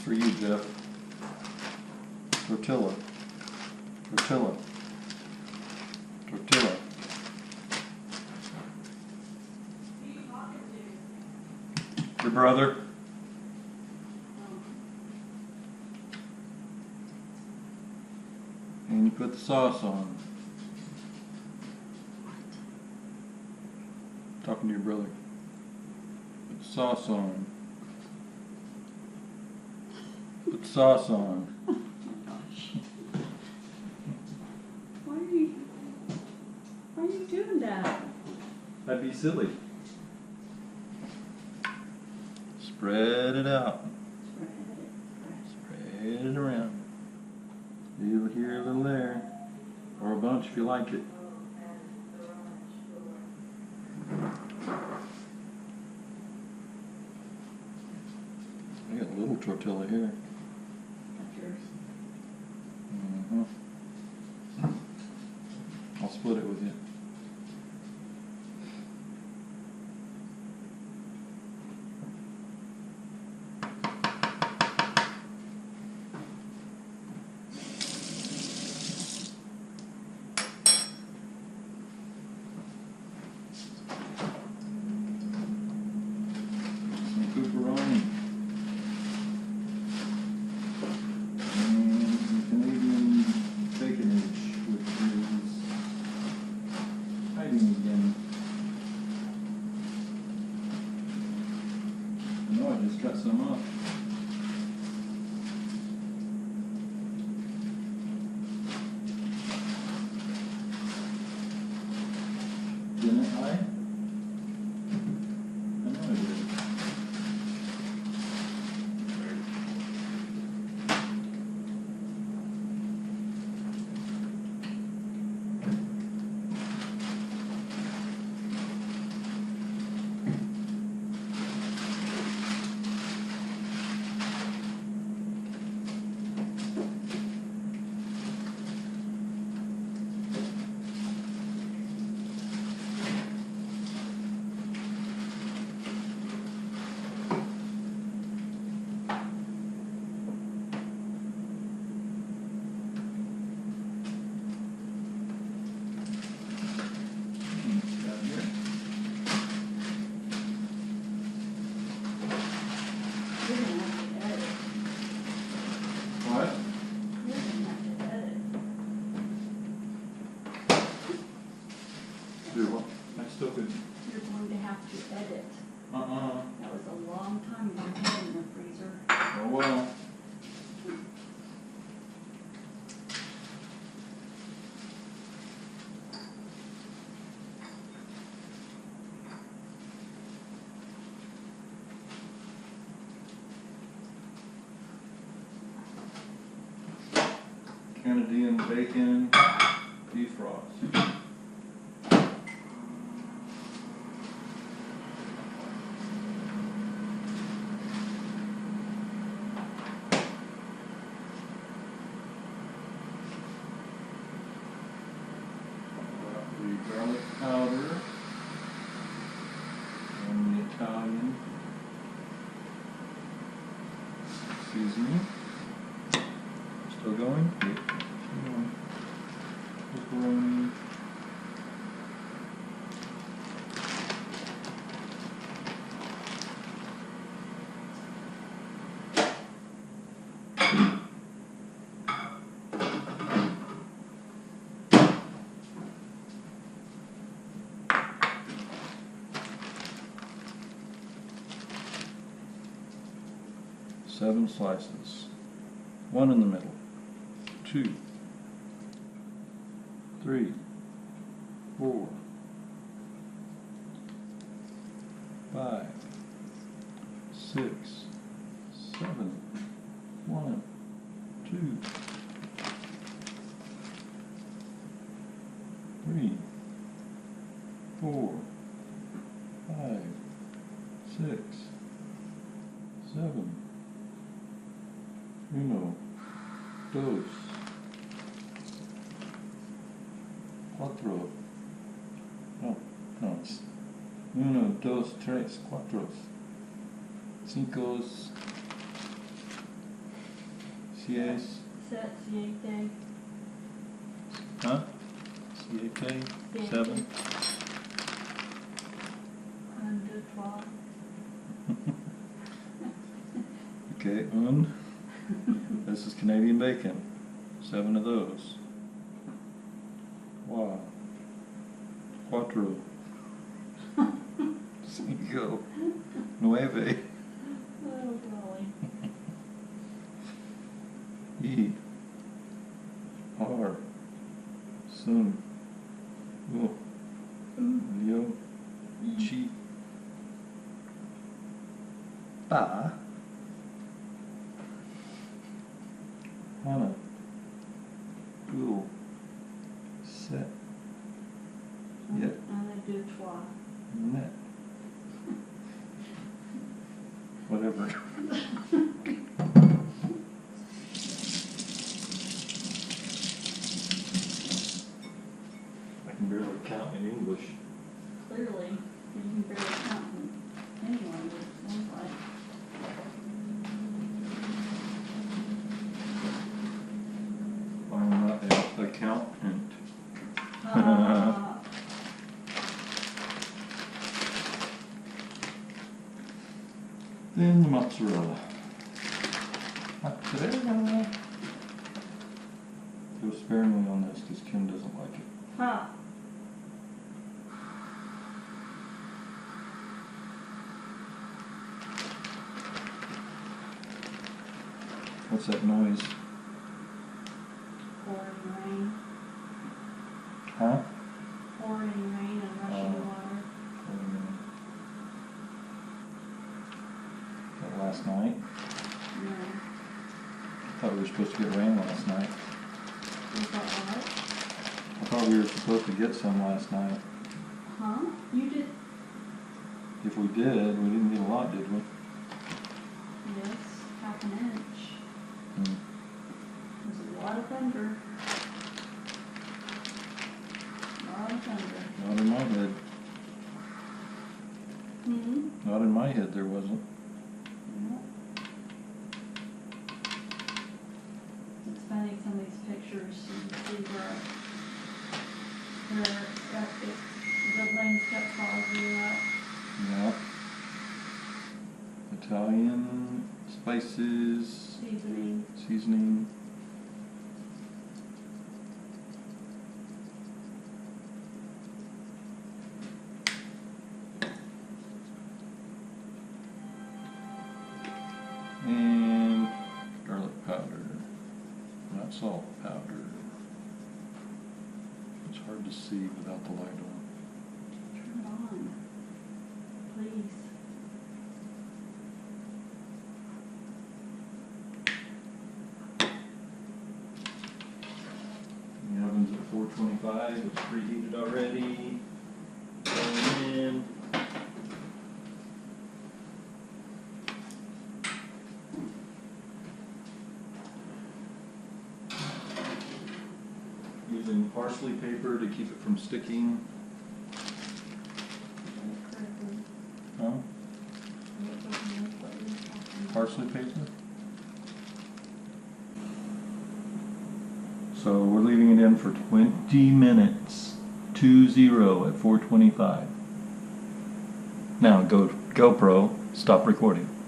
for you, Jeff. Tortilla. Tortilla. Tortilla. Your brother. And you put the sauce on. Talking to your brother. Put the sauce on. Put the sauce on. Why are you doing that? That'd be silly. Spread it out. Spread it around. A little here, a little there. Or a bunch if you like it. I got a little tortilla here. That's yours. I'll split it with you. Pepperoni and Canadian baconage, which is hiding again. I know I just cut some up. Didn't I? I know I did. What? You're gonna have to edit. Do what? I still could. You're going to have to edit. Uh-uh. That was a long time ago in the freezer. Oh well. Canadian bacon defrost. The garlic powder and the Italian seasoning. Still going? Yep. Still going. Pepperoni. Seven slices. One in the middle. 2, 3, 4, 5, 6, 7, 1, 2, 3, 4, 5, 6, 7, 1, 2, 4. No, it's 1, 2, 3, 4, 5, CAs? Set C8K. Huh? C8K? 7? Un, deux, trois. Okay, un. This is Canadian bacon. 7 of those. Wow. Cuatro. Cinco. Nueve. Oh, golly. E. R. Sun. Oh. Leo. Chi. Pa. Hana. Ghoul. Set. Yet. Un, deux, trois. Net. Whatever. I can barely count in English. Clearly, you can barely count in any language, it sounds like. I'm not an accountant. Then the mozzarella. Mozzarella. Go sparingly on this because Kim doesn't like it. Huh. What's that noise? Pouring rain. Huh? Pouring rain and rushing water. That last night? No. I thought we were supposed to get rain last night. Was that what? I thought we were supposed to get some last night. Huh? You did? If we did, we didn't get a lot, did we? Yes, half an inch. Hmm. There's a lot of thunder. A lot of thunder. Not in my head. Hmm? Not in my head there wasn't. No. It's funny, some of these pictures, you see where the lanes kept pausing up. Yeah. Italian spices, Seasoning. seasoning. And garlic powder, not salt powder. It's hard to see without the light on. Turn it on, please. The oven's at 425, it's preheated already. Going in. Using parsley paper to keep it from sticking. Huh? Parsley paper? So we're leaving it in for 20 minutes. 2-0 at 425. Now GoPro, stop recording.